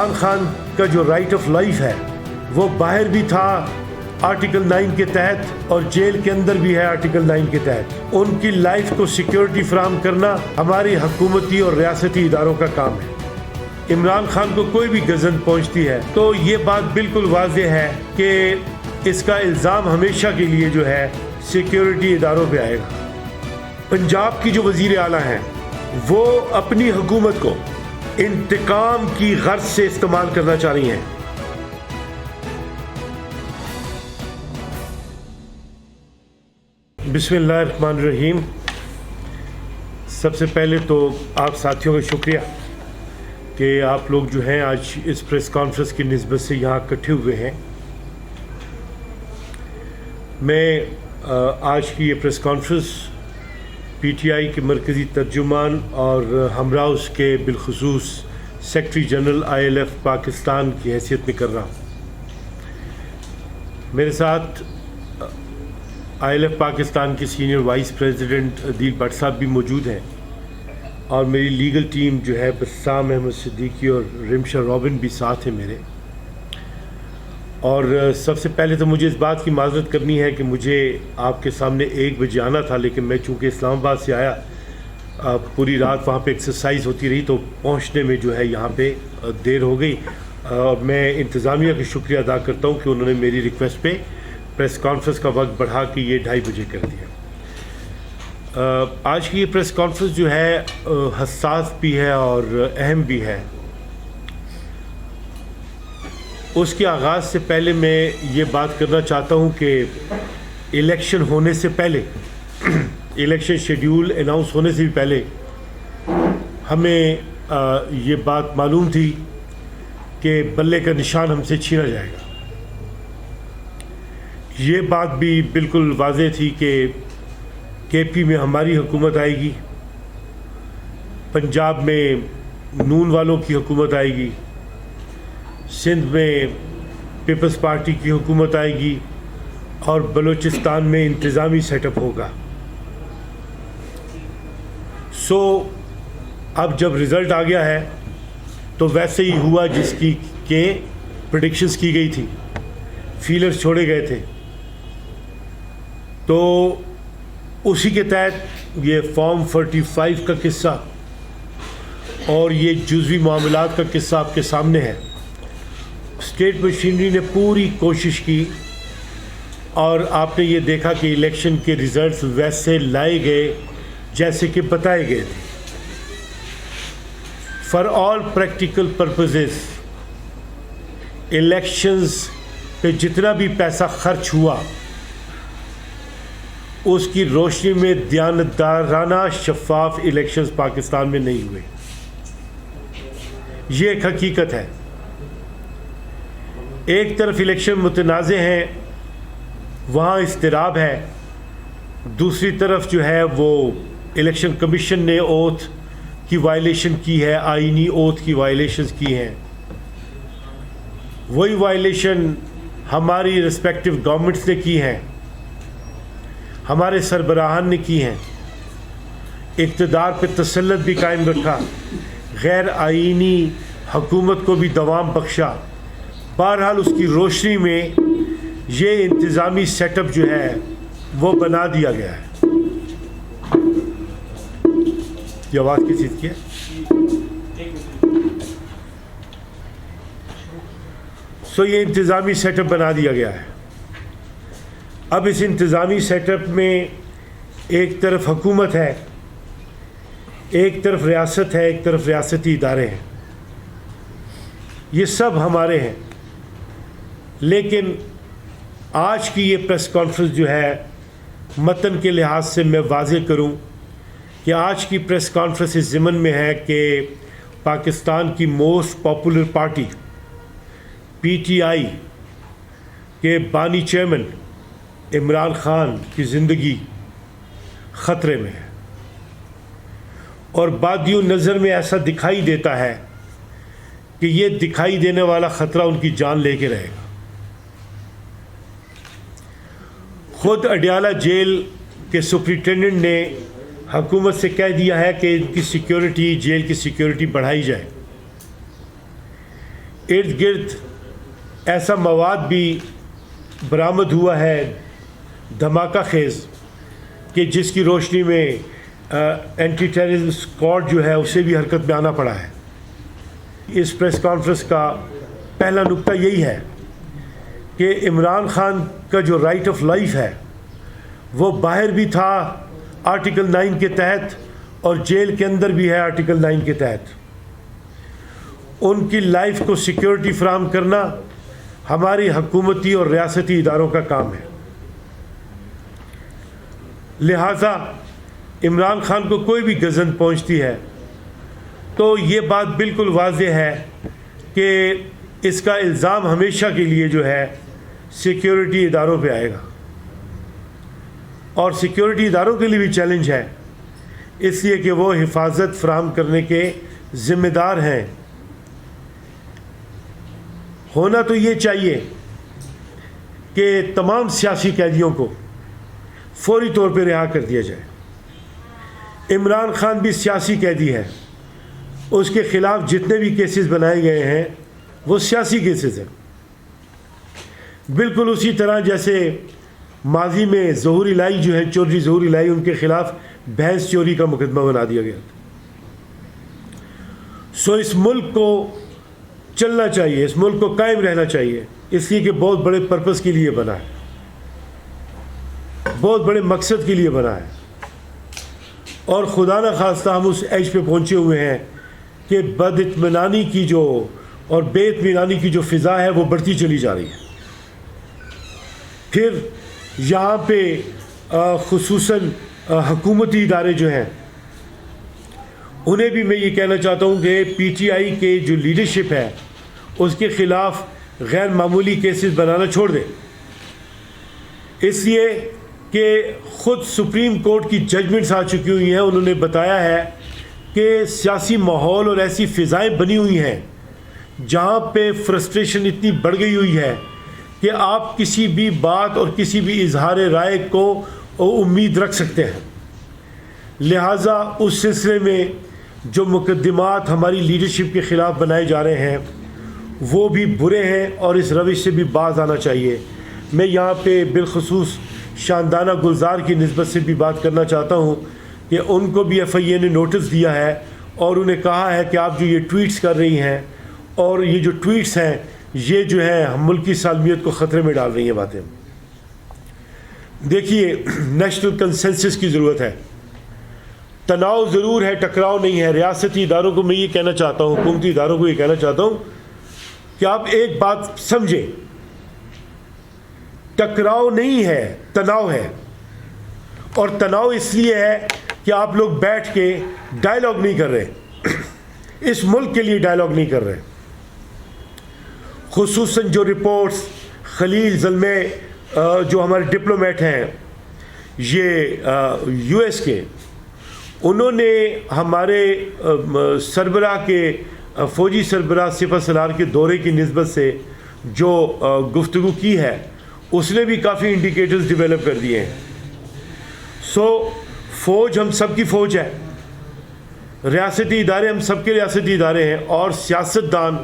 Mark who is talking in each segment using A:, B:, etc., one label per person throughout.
A: عمران خان کا جو right of life ہے وہ باہر بھی تھا آرٹیکل 9 کے تحت اور جیل کے اندر بھی ہے آرٹیکل 9 کے تحت۔ ان کی لائف کو سیکیورٹی فراہم کرنا ہماری حکومتی اور ریاستی اداروں کا کام ہے۔ عمران خان کو کوئی بھی گزن پہنچتی ہے تو یہ بات بالکل واضح ہے کہ اس کا الزام ہمیشہ کے لیے جو ہے سیکیورٹی اداروں پہ آئے گا۔ پنجاب کی جو وزیر اعلیٰ ہیں وہ اپنی حکومت کو انتقام کی غرض سے استعمال کرنا چاہ رہی ہیں۔ بسم اللہ الرحمن الرحیم۔ سب سے پہلے تو آپ ساتھیوں کا شکریہ کہ آپ لوگ جو ہیں آج اس پریس کانفرنس کی نسبت سے یہاں اکٹھے ہوئے ہیں۔ میں آج کی یہ press conference P T I کے مرکزی ترجمان اور ہمراہ اس کے بالخصوص secretary general I L F Pakistan کی حیثیت میں کر رہا ہوں۔ میرے ساتھ آئی ایل ایف پاکستان کے senior vice president Adeel but صاحب بھی موجود ہیں اور میری لیگل ٹیم جو ہے بسام احمد صدیقی اور رمشا رابن بھی ساتھ ہیں میرے۔ اور سب سے پہلے تو مجھے اس بات کی معذرت کرنی ہے کہ مجھے آپ کے سامنے 1 بجے آنا تھا، لیکن میں چونکہ اسلام آباد سے آیا پوری رات وہاں پہ ایکسرسائز ہوتی رہی تو پہنچنے میں جو ہے یہاں پہ دیر ہو گئی، اور میں انتظامیہ کا شکریہ ادا کرتا ہوں کہ انہوں نے میری ریکویسٹ پہ پریس کانفرنس کا وقت بڑھا کے یہ 2:30 بجے کر دیا۔ آج کی یہ پریس کانفرنس جو ہے حساس بھی ہے اور اہم بھی ہے۔ اس کے آغاز سے پہلے میں یہ بات کرنا چاہتا ہوں کہ الیکشن ہونے سے پہلے الیکشن شیڈیول اناؤنس ہونے سے بھی پہلے ہمیں یہ بات معلوم تھی کہ بلے کا نشان ہم سے چھینا جائے گا۔ یہ بات بھی بالکل واضح تھی کہ کے پی میں ہماری حکومت آئے گی، پنجاب میں نون والوں کی حکومت آئے گی، سندھ میں پیپلز پارٹی کی حکومت آئے گی اور بلوچستان میں انتظامی سیٹ اپ ہوگا۔ اب جب رزلٹ آ گیا ہے تو ویسے ہی ہوا جس کی کہ پریڈکشنز کی گئی تھی، فیلرز چھوڑے گئے تھے، تو اسی کے تحت یہ فارم 45 کا قصہ اور یہ جزوی معاملات کا قصہ آپ کے سامنے ہے۔ اسٹیٹ مشینری نے پوری کوشش کی اور آپ نے یہ دیکھا کہ الیکشن کے ریزلٹس ویسے لائے گئے جیسے کہ بتائے گئے تھے۔ For all practical purposes elections پہ جتنا بھی پیسہ خرچ ہوا اس کی روشنی میں دیانتدارانہ شفاف الیکشنز پاکستان میں نہیں ہوئے۔ یہ ایک حقیقت ہے۔ ایک طرف الیکشن متنازع ہیں، وہاں اضطراب ہے، دوسری طرف جو ہے وہ الیکشن کمیشن نے اوتھ کی وائلیشن کی ہے، آئینی اوتھ کی وائلیشنز کی ہیں۔ وہی وائلیشن ہماری ریسپیکٹو گورنمنٹس نے کی ہیں، ہمارے سربراہان نے کی ہیں، اقتدار پہ تسلط بھی قائم رکھا، غیر آئینی حکومت کو بھی دوام بخشا۔ بہرحال اس کی روشنی میں یہ انتظامی سیٹ اپ جو ہے وہ بنا دیا گیا ہے۔ یہ آواز کس چیز کی ہے؟ یہ انتظامی سیٹ اپ بنا دیا گیا ہے۔ اب اس انتظامی سیٹ اپ میں ایک طرف حکومت ہے، ایک طرف ریاست ہے، ایک طرف ریاستی ادارے ہیں، یہ سب ہمارے ہیں۔ لیکن آج کی یہ پریس کانفرنس جو ہے متن کے لحاظ سے میں واضح کروں کہ آج کی پریس کانفرنس اس ضمن میں ہے کہ پاکستان کی most popular party P T I کے بانی چیئرمین عمران خان کی زندگی خطرے میں ہے، اور بادیوں نظر میں ایسا دکھائی دیتا ہے کہ یہ دکھائی دینے والا خطرہ ان کی جان لے کے رہے گا۔ خود اڈیالہ جیل کے سپرنٹینڈنٹ نے حکومت سے کہہ دیا ہے کہ ان کی سیکیورٹی، جیل کی سیکیورٹی بڑھائی جائے۔ ارد گرد ایسا مواد بھی برآمد ہوا ہے دھماکہ خیز کہ جس کی روشنی میں اینٹی ٹیررزم اسکواڈ جو ہے اسے بھی حرکت میں آنا پڑا ہے۔ اس پریس کانفرنس کا پہلا نکتہ یہی ہے کہ عمران خان کا جو رائٹ آف لائف ہے وہ باہر بھی تھا آرٹیکل 9 کے تحت اور جیل کے اندر بھی ہے آرٹیکل 9 کے تحت۔ ان کی لائف کو سیکیورٹی فراہم کرنا ہماری حکومتی اور ریاستی اداروں کا کام ہے۔ لہٰذا عمران خان کو کوئی بھی گزن پہنچتی ہے تو یہ بات بالکل واضح ہے کہ اس کا الزام ہمیشہ کے لیے جو ہے سیکیورٹی اداروں پہ آئے گا، اور سیکیورٹی اداروں کے لیے بھی چیلنج ہے، اس لیے کہ وہ حفاظت فراہم کرنے کے ذمہ دار ہیں۔ ہونا تو یہ چاہیے کہ تمام سیاسی قیدیوں کو فوری طور پہ رہا کر دیا جائے۔ عمران خان بھی سیاسی قیدی ہے، اس کے خلاف جتنے بھی کیسز بنائے گئے ہیں وہ سیاسی کیسز ہیں، بالکل اسی طرح جیسے ماضی میں ظہور الہی جو ہے چودھری ظہور الہی، ان کے خلاف بھینس چوری کا مقدمہ بنا دیا گیا تھا۔ سو اس ملک کو چلنا چاہیے، اس ملک کو قائم رہنا چاہیے، اس لیے کہ بہت بڑے پرپس کے لیے بنا ہے، بہت بڑے مقصد کے لیے بنا ہے، اور خدا نہ خواستہ ہم اس ایج پہ پہنچے ہوئے ہیں کہ بد اطمینانی کی جو اور بے اطمینانی کی جو فضا ہے وہ بڑھتی چلی جا رہی ہے۔ پھر یہاں پہ خصوصاً حکومتی ادارے جو ہیں انہیں بھی میں یہ کہنا چاہتا ہوں کہ پی ٹی آئی کے جو لیڈرشپ ہے اس کے خلاف غیر معمولی کیسز بنانا چھوڑ دیں، اس لیے کہ خود سپریم کورٹ کی ججمنٹس آ چکی ہوئی ہیں، انہوں نے بتایا ہے کہ سیاسی ماحول اور ایسی فضائیں بنی ہوئی ہیں جہاں پہ فرسٹریشن اتنی بڑھ گئی ہوئی ہے کہ آپ کسی بھی بات اور کسی بھی اظہار رائے کو امید رکھ سکتے ہیں۔ لہٰذا اس سلسلے میں جو مقدمات ہماری لیڈرشپ کے خلاف بنائے جا رہے ہیں وہ بھی برے ہیں اور اس روش سے بھی باز آنا چاہیے۔ میں یہاں پہ بالخصوص شاندانہ گلزار کی نسبت سے بھی بات کرنا چاہتا ہوں کہ ان کو بھی ایف آئی اے نے نوٹس دیا ہے اور انہیں کہا ہے کہ آپ جو یہ ٹویٹس کر رہی ہیں اور یہ جو ٹویٹس ہیں یہ جو ہے ملکی سالمیت کو خطرے میں ڈال رہی ہیں باتیں۔ دیکھیے، نیشنل کنسنسس کی ضرورت ہے، تناؤ ضرور ہے، ٹکراؤ نہیں ہے۔ ریاستی اداروں کو میں یہ کہنا چاہتا ہوں، حکومتی اداروں کو یہ کہنا چاہتا ہوں کہ آپ ایک بات سمجھیں، ٹکراؤ نہیں ہے، تناؤ ہے، اور تناؤ اس لیے ہے کہ آپ لوگ بیٹھ کے ڈائلاگ نہیں کر رہے، اس ملک کے لیے ڈائلاگ نہیں کر رہے۔ خصوصاً جو رپورٹس خلیل زلمے جو ہمارے ڈپلومیٹ ہیں یہ یو ایس کے، انہوں نے ہمارے سربراہ کے فوجی سربراہ سپہ سالار کے دورے کی نسبت سے جو گفتگو کی ہے اس نے بھی کافی انڈیکیٹرز ڈیولپ کر دیے ہیں۔ سو فوج ہم سب کی فوج ہے، ریاستی ادارے ہم سب کے ریاستی ادارے ہیں، اور سیاستدان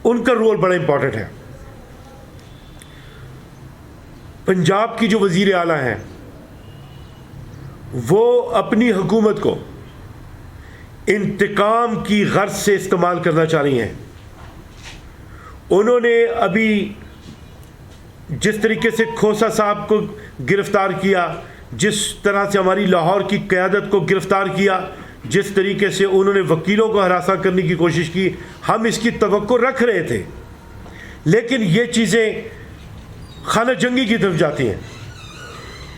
A: ان کا رول بڑا امپورٹنٹ ہے۔ پنجاب کی جو وزیر اعلیٰ ہیں وہ اپنی حکومت کو انتقام کی غرض سے استعمال کرنا چاہ رہی ہیں۔ انہوں نے ابھی جس طریقے سے کھوسا صاحب کو گرفتار کیا، جس طرح سے ہماری لاہور کی قیادت کو گرفتار کیا، جس طریقے سے انہوں نے وکیلوں کو ہراساں کرنے کی کوشش کی، ہم اس کی توقع رکھ رہے تھے، لیکن یہ چیزیں خانہ جنگی کی طرف جاتی ہیں،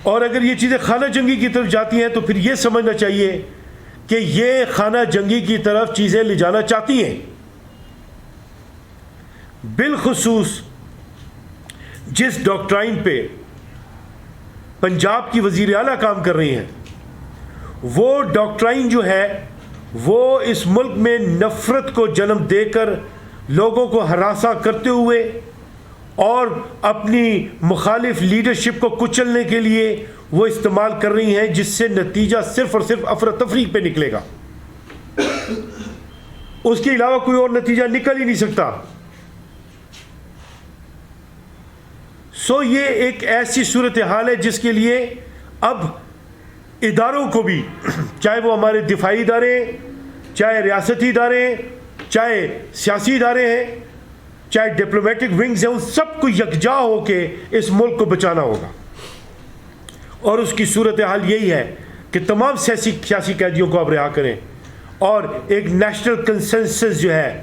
A: اور اگر یہ چیزیں خانہ جنگی کی طرف جاتی ہیں تو پھر یہ سمجھنا چاہیے کہ یہ خانہ جنگی کی طرف چیزیں لے جانا چاہتی ہیں۔ بالخصوص جس ڈاکٹرائن پہ پنجاب کی وزیر اعلیٰ کام کر رہی ہیں، وہ ڈاکٹرائن جو ہے وہ اس ملک میں نفرت کو جنم دے کر لوگوں کو ہراساں کرتے ہوئے اور اپنی مخالف لیڈرشپ کو کچلنے کے لیے وہ استعمال کر رہی ہیں، جس سے نتیجہ صرف اور صرف افراتفری پہ نکلے گا، اس کے علاوہ کوئی اور نتیجہ نکل ہی نہیں سکتا۔ سو یہ ایک ایسی صورتحال ہے جس کے لیے اب اداروں کو بھی، چاہے وہ ہمارے دفاعی ادارے ہیں، چاہے ریاستی ادارے ہیں، چاہے سیاسی ادارے ہیں، چاہے ڈپلومیٹک ونگز ہیں، ان سب کو یکجا ہو کے اس ملک کو بچانا ہوگا. اور اس کی صورتحال یہی ہے کہ تمام سیاسی قیدیوں کو آپ رہا کریں اور ایک نیشنل کنسنسس جو ہے،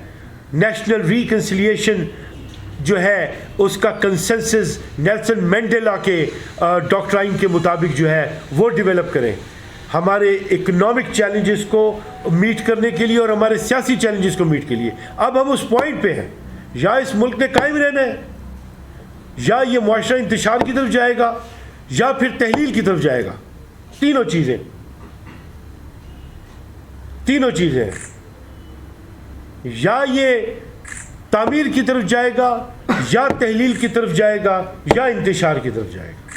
A: نیشنل ریکنسیلیشن جو ہے، اس کا کنسنسس نیلسن مینڈیلا کے ڈاکٹرائن کے مطابق جو ہے وہ ڈیولپ کریں. ہمارے اکنامک چیلنجز کو میٹ کرنے کے لیے اور ہمارے سیاسی چیلنجز کو میٹ کے لیے اب ہم اس پوائنٹ پہ ہیں، یا اس ملک نے قائم رہنا ہے، یا یہ معاشرہ انتشار کی طرف جائے گا، یا پھر تحلیل کی طرف جائے گا. تینوں چیزیں یا یہ تعمیر کی طرف جائے گا، یا تحلیل کی طرف جائے گا، یا انتشار کی طرف جائے گا.